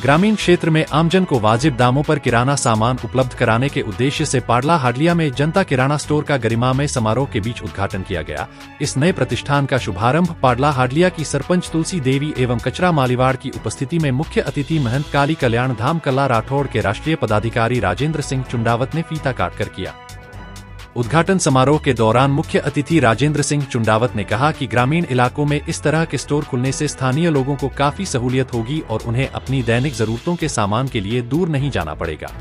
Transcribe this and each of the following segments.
ग्रामीण क्षेत्र में आमजन को वाजिब दामों पर किराना सामान उपलब्ध कराने के उद्देश्य से पाडला हाडलिया में जनता किराना स्टोर का गरिमामय समारोह के बीच उद्घाटन किया गया। इस नए प्रतिष्ठान का शुभारंभ पाडला हाडलिया की सरपंच तुलसी देवी एवं कचरा मालीवाड़ की उपस्थिति में मुख्य अतिथि महंत काली कल्याण धाम कल्ला राठौड़ के राष्ट्रीय पदाधिकारी राजेंद्र सिंह चुंडावत ने फीता काटकर किया। उद्घाटन समारोह के दौरान मुख्य अतिथि राजेंद्र सिंह चुंडावत ने कहा कि ग्रामीण इलाकों में इस तरह के स्टोर खुलने से स्थानीय लोगों को काफी सहूलियत होगी और उन्हें अपनी दैनिक जरूरतों के सामान के लिए दूर नहीं जाना पड़ेगा।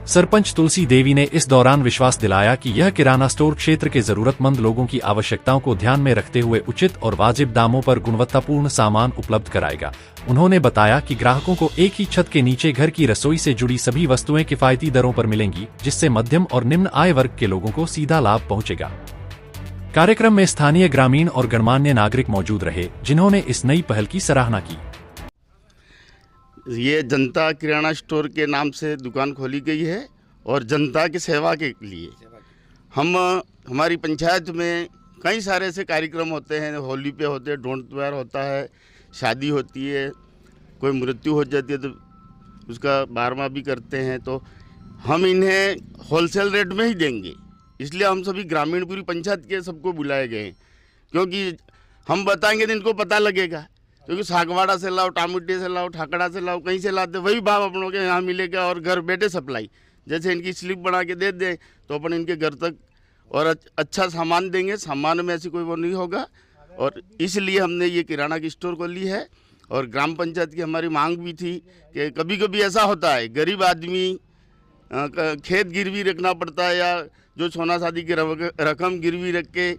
सरपंच तुलसी देवी ने इस दौरान विश्वास दिलाया कि यह किराना स्टोर क्षेत्र के जरूरतमंद लोगों की आवश्यकताओं को ध्यान में रखते हुए उचित और वाजिब दामों पर गुणवत्तापूर्ण सामान उपलब्ध कराएगा। उन्होंने बताया कि ग्राहकों को एक ही छत के नीचे घर की रसोई से जुड़ी सभी वस्तुएं किफायती दरों पर मिलेंगी, जिससे मध्यम और निम्न आय वर्ग के लोगों को सीधा लाभ पहुंचेगा। कार्यक्रम में स्थानीय ग्रामीण और गणमान्य नागरिक मौजूद रहे, जिन्होंने इस नई पहल की सराहना की। ये जनता किराना स्टोर के नाम से दुकान खोली गई है और जनता की सेवा के लिए हमारी पंचायत में कई सारे ऐसे कार्यक्रम होते हैं। होली पे होते हैं, ढोंड त्योहार होता है, शादी होती है, कोई मृत्यु हो जाती है तो उसका 12वां भी करते हैं। तो हम इन्हें होलसेल रेट में ही देंगे, इसलिए हम सभी ग्रामीण पूरी पंचायत के सबको बुलाए गए हैं, क्योंकि हम बताएंगे तो इनको पता लगेगा। क्योंकि सागवाड़ा से लाओ, टामुट्टी से लाओ, ठाकड़ा से लाओ, कहीं से लाते वही भाव अपनों के यहाँ मिलेगा और घर बैठे सप्लाई। जैसे इनकी स्लिप बना के दे दें तो अपन इनके घर तक और अच्छा सामान देंगे, सामान में ऐसी कोई वो नहीं होगा। और इसलिए हमने ये किराना की स्टोर खोली है। और ग्राम पंचायत की हमारी मांग भी थी कि कभी कभी ऐसा होता है गरीब आदमी खेत गिरवी रखना पड़ता है या जो सोना शादी की रकम गिरवी रख के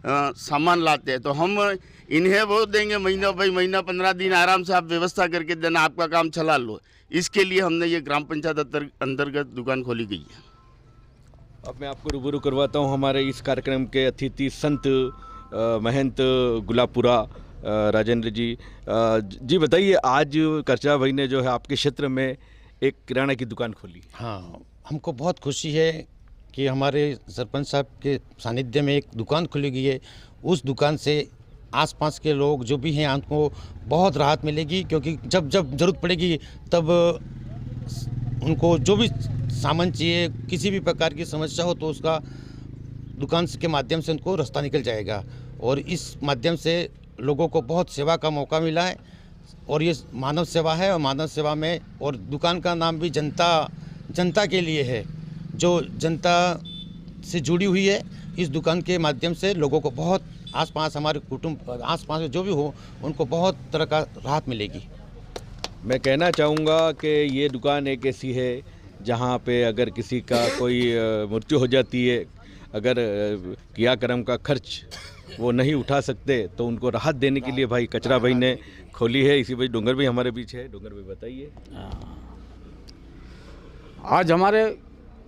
सामान लाते हैं, तो हम इन्हें वो देंगे महीना भाई महीना 15 दिन आराम से आप व्यवस्था करके देना, आपका काम चला लो। इसके लिए हमने ये ग्राम पंचायत अंतर्गत दुकान खोली गई है। अब मैं आपको रूबरू करवाता हूँ हमारे इस कार्यक्रम के अतिथि संत महंत गुलाबपुरा राजेंद्र जी। जी बताइए, आज करचा भाई ने जो है आपके क्षेत्र में एक किराना की दुकान खोली। हाँ, हमको बहुत खुशी है कि हमारे सरपंच साहब के सानिध्य में एक दुकान खुली गई है। उस दुकान से आसपास के लोग जो भी हैं उनको बहुत राहत मिलेगी, क्योंकि जब जब ज़रूरत पड़ेगी तब उनको जो भी सामान चाहिए, किसी भी प्रकार की समस्या हो तो उसका दुकान के माध्यम से उनको रास्ता निकल जाएगा। और इस माध्यम से लोगों को बहुत सेवा का मौका मिला है और ये मानव सेवा है। और मानव सेवा में और दुकान का नाम भी जनता के लिए है, जो जनता से जुड़ी हुई है। इस दुकान के माध्यम से लोगों को बहुत आसपास हमारे कुटुंब आसपास जो भी हो उनको बहुत तरह का राहत मिलेगी। मैं कहना चाहूँगा कि ये दुकान एक ऐसी है जहाँ पे अगर किसी का कोई मृत्यु हो जाती है, अगर क्रियाक्रम का खर्च वो नहीं उठा सकते तो उनको राहत देने के लिए भाई कचरा भाई ने खोली है। इसी वजह डोंगर भाई हमारे बीच है। डोंगर भाई बताइए। आज हमारे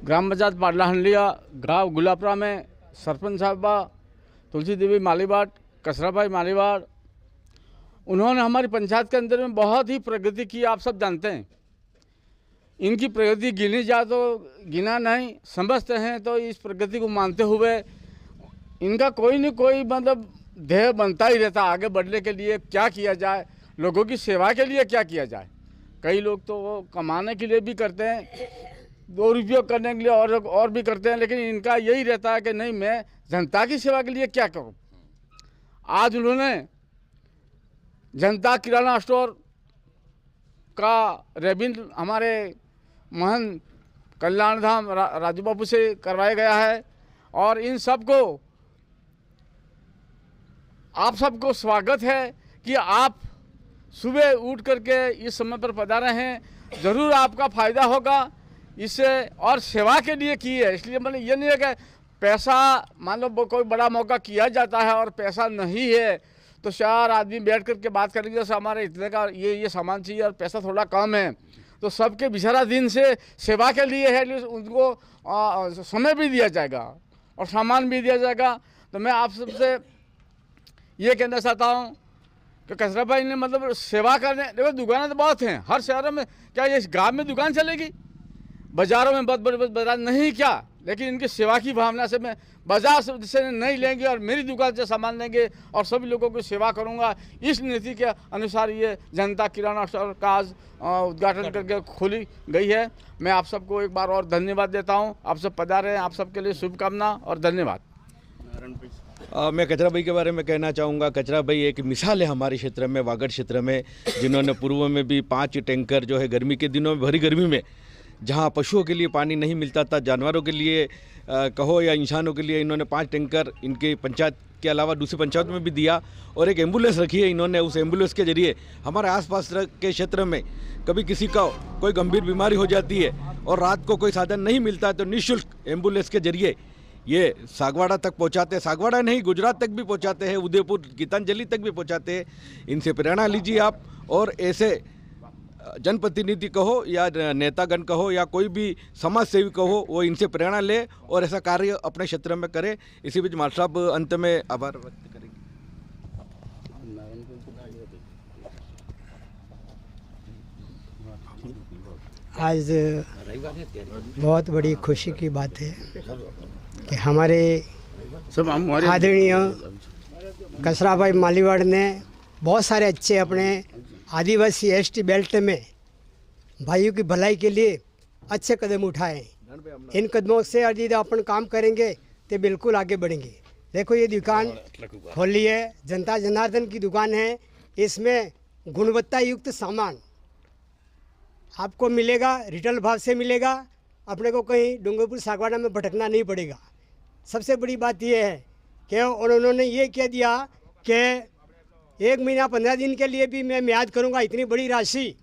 ग्राम पंचायत पाडला हाडलिया गाँव गुलाबपुरा में सरपंच साहबा तुलसी देवी मालीवाड़, कचरा भाई मालीवाड़, उन्होंने हमारी पंचायत के अंदर में बहुत ही प्रगति की। आप सब जानते हैं इनकी प्रगति गिनी जाए तो गिना नहीं, समझते हैं तो इस प्रगति को मानते हुए इनका कोई न कोई मतलब ध्येय बनता ही रहता, आगे बढ़ने के लिए क्या किया जाए, लोगों की सेवा के लिए क्या किया जाए। कई लोग तो वो कमाने के लिए भी करते हैं, 2 रुपये करने के लिए और भी करते हैं, लेकिन इनका यही रहता है कि नहीं, मैं जनता की सेवा के लिए क्या करूं। आज उन्होंने जनता किराना स्टोर का रेबिन हमारे महंत कल्याण धाम राजू बाबू से करवाया गया है। और इन सबको आप सबको स्वागत है कि आप सुबह उठ करके इस समय पर पधारे हैं। ज़रूर आपका फ़ायदा होगा इससे, और सेवा के लिए की है। इसलिए मतलब ये नहीं है कि पैसा मान लो कोई बड़ा मौका किया जाता है और पैसा नहीं है तो 4 आदमी बैठ करके बात करेंगे जैसे हमारे इतने का ये सामान चाहिए और पैसा थोड़ा कम है, तो सबके बेचारा दिन से सेवा के लिए है, उनको समय भी दिया जाएगा और सामान भी दिया जाएगा। तो मैं आप सबसे ये कहना चाहता हूँ कि कचरा भाई ने मतलब सेवा करने, देखो दुकानें तो बहुत हैं हर शहरों में, क्या ये गाँव में दुकान चलेगी? बाज़ारों में बहुत बड़े बाजार नहीं क्या? लेकिन इनकी सेवा की भावना से मैं बाजार से नहीं लेंगे और मेरी दुकान से सामान लेंगे और सभी लोगों की सेवा करूंगा। इस नीति के अनुसार ये जनता किराना स्टोर का आज उद्घाटन करके खोली गई है। मैं आप सबको एक बार और धन्यवाद देता हूं। आप सब पधारे हैं, आप सबके लिए शुभकामना और धन्यवाद। मैं कचरा भाई के बारे में कहना चाहूँगा। कचरा भाई एक मिसाल है हमारे क्षेत्र में, वागड़ क्षेत्र में, जिन्होंने पूर्व में भी 5 टैंकर जो है गर्मी के दिनों में, भरी गर्मी में, जहाँ पशुओं के लिए पानी नहीं मिलता था, जानवरों के लिए कहो या इंसानों के लिए, इन्होंने 5 टैंकर इनके पंचायत के अलावा दूसरी पंचायत में भी दिया। और एक एम्बुलेंस रखी है इन्होंने। उस एम्बुलेंस के जरिए हमारे आसपास के क्षेत्र में कभी किसी का कोई गंभीर बीमारी हो जाती है और रात को कोई साधन नहीं मिलता तो निःशुल्क एम्बुलेंस के जरिए ये सागवाड़ा तक पहुंचाते हैं। सागवाड़ा नहीं, गुजरात तक भी पहुंचाते हैं, उदयपुर गीतांजलि तक भी पहुंचाते हैं। इनसे प्रेरणा लीजिए आप, और ऐसे जनप्रतिनिधि कहो या नेतागण कहो या कोई भी समाज सेवी कहो, वो इनसे प्रेरणा ले और ऐसा कार्य अपने क्षेत्र में करे। इसी बीच माल साहब अंत में आभार व्यक्त करेंगे। आज बहुत बड़ी खुशी की बात है कि हमारे आदरणीय कसराभाई मालीवाड़ ने बहुत सारे अच्छे अपने आदिवासी एसटी बेल्ट में भाइयों की भलाई के लिए अच्छे कदम उठाए। इन कदमों से यदि अपन काम करेंगे तो बिल्कुल आगे बढ़ेंगे। देखो ये दुकान खोली है, जनता जनार्दन की दुकान है। इसमें गुणवत्ता युक्त सामान आपको मिलेगा, रिटेल भाव से मिलेगा। अपने को कहीं डूंगरपुर सागवाड़ा में भटकना नहीं पड़ेगा। सबसे बड़ी बात यह है कि उन्होंने ये कह दिया कि 1 महीना 15 दिन के लिए भी मैं म्याद करूंगा। इतनी बड़ी राशि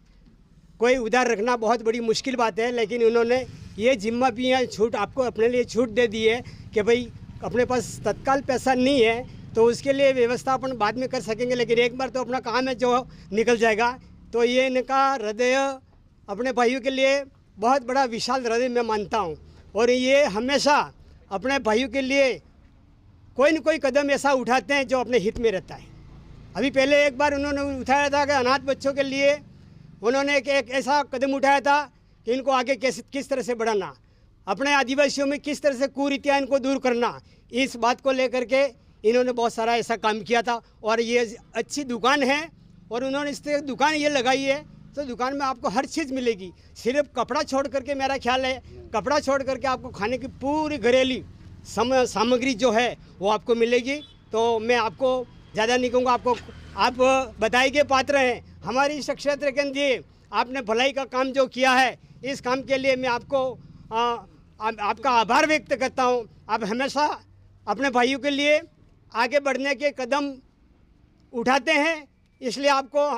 कोई उधार रखना बहुत बड़ी मुश्किल बात है, लेकिन उन्होंने ये जिम्मा भी है, छूट आपको अपने लिए छूट दे दी है कि भाई अपने पास तत्काल पैसा नहीं है तो उसके लिए व्यवस्था अपन बाद में कर सकेंगे, लेकिन एक बार तो अपना काम है जो निकल जाएगा। तो ये इनका हृदय अपने भाइयों के लिए बहुत बड़ा विशाल हृदय मैं मानता हूँ, और ये हमेशा अपने भाइयों के लिए कोई न कोई कदम ऐसा उठाते हैं जो अपने हित में रहता है। अभी पहले एक बार उन्होंने उठाया था कि अनाथ बच्चों के लिए उन्होंने एक ऐसा कदम उठाया था कि इनको आगे किस तरह से बढ़ाना, अपने आदिवासियों में किस तरह से कुरीतियाँ इनको दूर करना, इस बात को लेकर के इन्होंने बहुत सारा ऐसा काम किया था। और ये अच्छी दुकान है और उन्होंने इस तरह दुकान ये लगाई है तो दुकान में आपको हर चीज़ मिलेगी। सिर्फ कपड़ा छोड़ करके, मेरा ख्याल है कपड़ा छोड़ करके आपको खाने की पूरी घरेलू सामग्री जो है वो आपको मिलेगी। तो मैं आपको ज़्यादा नहीं कहूँगा, आपको आप बधाई के पात्र हैं। हमारी इस क्षेत्र के अंदर आपने भलाई का काम जो किया है, इस काम के लिए मैं आपको आपका आभार व्यक्त करता हूँ। आप हमेशा अपने भाइयों के लिए आगे बढ़ने के कदम उठाते हैं, इसलिए आपको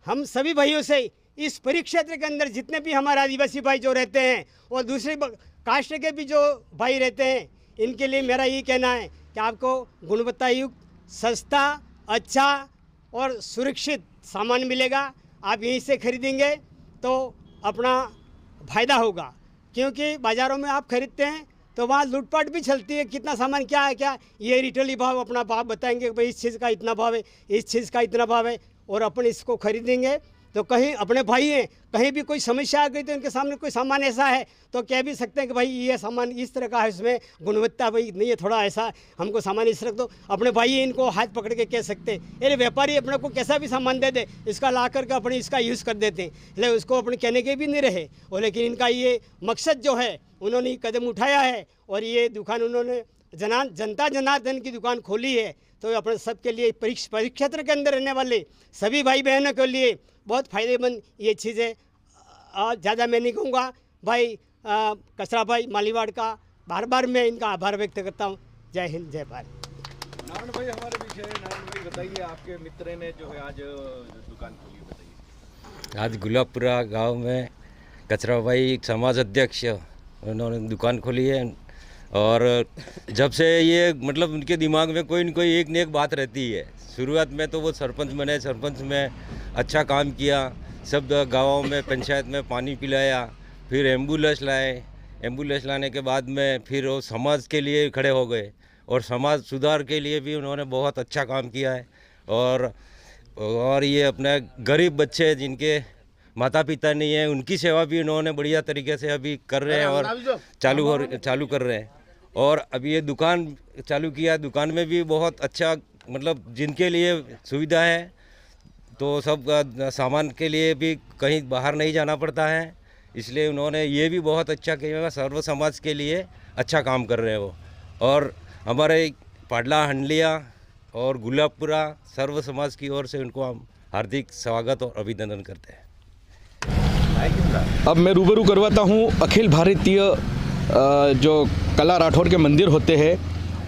हम सभी भाइयों से इस परिक्षेत्र के अंदर जितने भी हमारे आदिवासी भाई जो रहते हैं और दूसरे कास्ट के भी जो भाई रहते हैं, इनके लिए मेरा ये कहना है कि आपको गुणवत्ता युक्त, सस्ता, अच्छा और सुरक्षित सामान मिलेगा। आप यहीं से खरीदेंगे तो अपना फ़ायदा होगा, क्योंकि बाज़ारों में आप खरीदते हैं तो वहाँ लूटपाट भी चलती है। कितना सामान क्या है, क्या ये रिटेली भाव अपना भाव बताएंगे कि भाई इस चीज़ का इतना भाव है, इस चीज़ का इतना भाव है, और अपन इसको खरीदेंगे तो कहीं अपने भाई हैं, कहीं भी कोई समस्या आ गई तो इनके सामने कोई सामान ऐसा है तो कह भी सकते हैं कि भाई ये सामान इस तरह का है, इसमें गुणवत्ता भाई नहीं है, थोड़ा ऐसा हमको सामान इस तरह। तो अपने भाई इनको हाथ पकड़ के कह सकते हैं। अरे व्यापारी अपने को कैसा भी सामान दे दे, इसका ला करके अपने इसका यूज़ कर देते हैं, लेकिन उसको अपने कहने के भी नहीं रहे। और लेकिन इनका ये मकसद जो है, उन्होंने कदम उठाया है और ये दुकान उन्होंने जनता जनार्दन की दुकान खोली है। तो अपने सबके लिए परिक्षेत्र के अंदर रहने वाले सभी भाई बहनों के लिए बहुत फ़ायदेमंद ये चीज़ है। ज़्यादा मैं नहीं कहूँगा भाई। कसरा भाई मालीवाड़ का बार बार मैं इनका आभार व्यक्त करता हूँ। जय हिंद, जय भारत। नारायण भाई हमारे पीछे है। नारायण भाई बताइए, आपके मित्र ने जो है आज दुकान खोली, बताइए। आज गुलाबपुरा गांव में कचरा भाई एक समाज अध्यक्ष, उन्होंने दुकान खोली है। और जब से ये मतलब उनके दिमाग में कोई न कोई एक न एक बात रहती है। शुरुआत में तो वो सरपंच बने, सरपंच में अच्छा काम किया, सब गाँवों में पंचायत में पानी पिलाया, फिर एम्बुलेंस लाए, एम्बुलेंस लाने के बाद में फिर वो समाज के लिए खड़े हो गए और समाज सुधार के लिए भी उन्होंने बहुत अच्छा काम किया है। और ये अपने गरीब बच्चे जिनके माता पिता नहीं है, उनकी सेवा भी उन्होंने बढ़िया तरीके से अभी कर रहे हैं और चालू कर रहे हैं। और अभी ये दुकान चालू किया, दुकान में भी बहुत अच्छा मतलब जिनके लिए सुविधा है तो सब सामान के लिए भी कहीं बाहर नहीं जाना पड़ता है, इसलिए उन्होंने ये भी बहुत अच्छा किया। सर्व समाज के लिए अच्छा काम कर रहे हैं वो। और हमारे पाडला हंडलिया और गुलाबपुरा सर्व समाज की ओर से उनको हम हार्दिक स्वागत और अभिनंदन करते हैं। अब मैं रूबरू करवाता हूँ अखिल भारतीय जो कला राठौड़ के मंदिर होते हैं,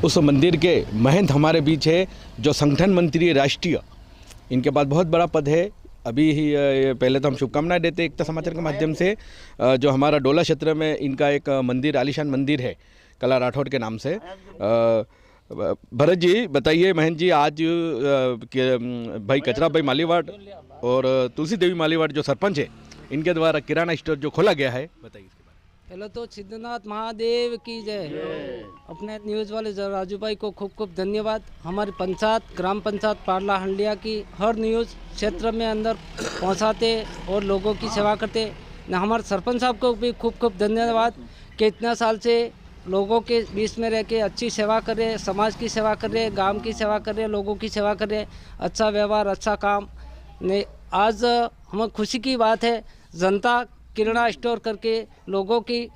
उस मंदिर के महंत हमारे बीच है, जो संगठन मंत्री राष्ट्रीय, इनके पास बहुत बड़ा पद है। अभी ही पहले तो हम शुभकामनाएं देते हैं एकता समाचार के माध्यम से। जो हमारा डोला क्षेत्र में इनका एक मंदिर, आलीशान मंदिर है कला राठौड़ के नाम से। भरत जी बताइए, महंत जी, आज भाई कचरा भाई मालीवाड़ और तुलसी देवी मालीवाड़ जो सरपंच है, इनके द्वारा किराना स्टोर जो खोला गया है, बताइए। पहले तो सिद्धनाथ महादेव की जय। अपने न्यूज़ वाले राजू भाई को खूब खूब धन्यवाद। हमारी पंचायत, ग्राम पंचायत पाडला हंडिया की हर न्यूज़ क्षेत्र में अंदर पहुंचाते और लोगों की सेवा करते। हमारे सरपंच साहब को भी खूब खूब धन्यवाद कि इतना साल से लोगों के बीच में रह के अच्छी सेवा कर रहे, समाज की सेवा कर रहे, गांव की सेवा कर रहे, लोगों की सेवा कर रहे, अच्छा व्यवहार, अच्छा काम ने। आज हमें खुशी की बात है, जनता किराना स्टोर करके लोगों की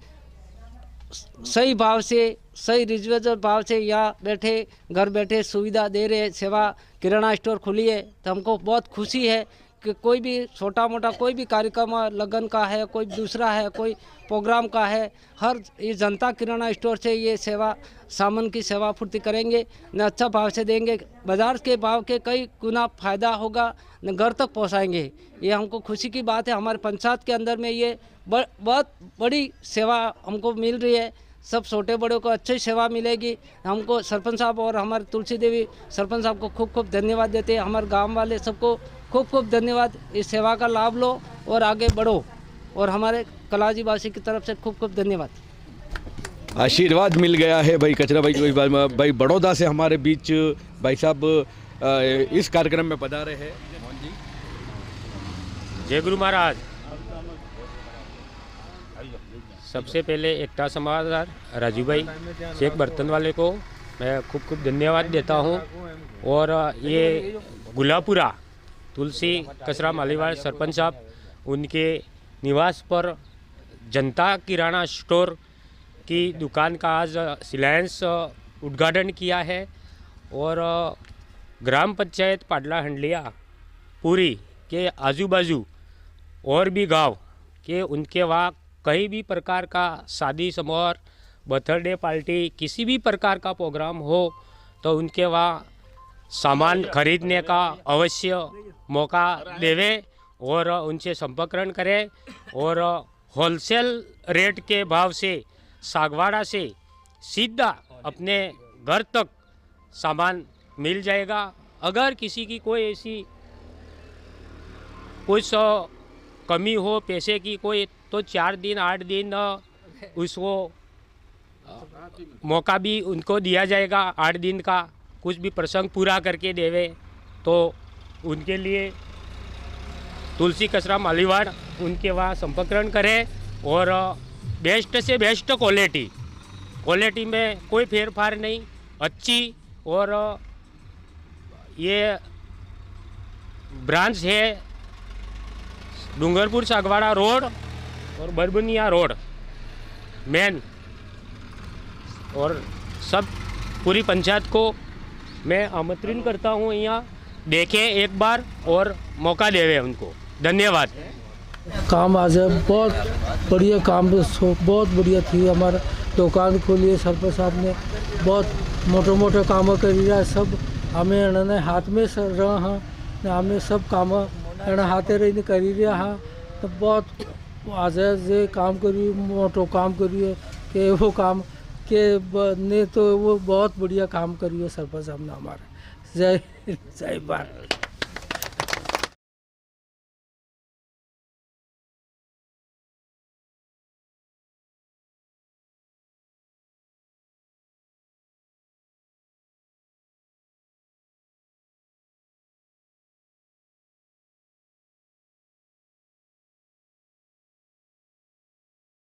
सही भाव से, सही रिजनेबल भाव से यहाँ बैठे घर बैठे सुविधा दे रहे, सेवा किराना स्टोर खुली है। तो हमको बहुत खुशी है कि कोई भी छोटा मोटा कोई भी कार्यक्रम, लगन का है, कोई दूसरा है, कोई प्रोग्राम का है, हर ये जनता किराना स्टोर से ये सेवा सामान की सेवा पूर्ति करेंगे न, अच्छा भाव से देंगे, बाजार के भाव के कई गुना फायदा होगा न, घर तक पहुंचाएंगे। ये हमको खुशी की बात है। हमारे पंचायत के अंदर में ये बहुत बड़ी सेवा हमको मिल रही है। सब छोटे बड़ों को अच्छी सेवा मिलेगी। हमको सरपंच साहब और हमारे तुलसी देवी सरपंच साहब को खूब खूब धन्यवाद देते हैं। हमारे गांव वाले सबको खूब खूब धन्यवाद। इस सेवा का लाभ लो और आगे बढ़ो। और हमारे कलाजी वासी की तरफ से खूब खूब धन्यवाद। आशीर्वाद मिल गया है भाई कचरा भाई बड़ौदा से हमारे बीच भाई साहब इस कार्यक्रम में पधारे हैं। जय गुरु महाराज। सबसे पहले एकता समाज राजू भाई शेख बर्तन वाले को मैं खूब खूब धन्यवाद देता हूं। और ये गुलाबपुरा तुलसी कचरा मालीवाड़ सरपंच साहब, उनके निवास पर जनता किराना स्टोर की दुकान का आज शिलान्यास उद्घाटन किया है। और ग्राम पंचायत पाडला हंडलिया पूरी के आजू बाजू और भी गांव के उनके वहाँ कहीं भी प्रकार का शादी समारोह, बर्थडे पार्टी, किसी भी प्रकार का प्रोग्राम हो तो उनके वहाँ सामान खरीदने का अवश्य मौका देवे और उनसे संपर्क करें। और होलसेल रेट के भाव से सागवाड़ा से सीधा अपने घर तक सामान मिल जाएगा। अगर किसी की कोई ऐसी कुछ कमी हो पैसे की कोई, तो 4 दिन 8 दिन उसको मौका भी उनको दिया जाएगा। 8 दिन का कुछ भी प्रसंग पूरा करके देवे तो उनके लिए तुलसी कचरा मालीवाड़ उनके वहाँ संपर्क करें। और बेस्ट से बेस्ट क्वालिटी में कोई फेरफार नहीं, अच्छी। और ये ब्रांच है डूंगरपुर सागवाड़ा रोड और बरबनिया रोड मेन। और सब पूरी पंचायत को मैं आमंत्रित करता हूँ, यहाँ देखें एक बार और मौका देवे उनको। धन्यवाद। काम आज बहुत बढ़िया काम, बहुत बढ़िया थी। हमारा दुकान खोली है, सरपंच साहब ने बहुत मोटे मोटे काम करी रहा। सब हमें इन्होंने हाथ में रहा हाँ, हमें सब काम हाथे रही करी रहा हाँ। तो बहुत आज ये काम करी, मोटो काम करिए कि वो काम के ने तो वो बहुत बढ़िया काम करिए सरपंच साहब ने हमारे। जय भारत।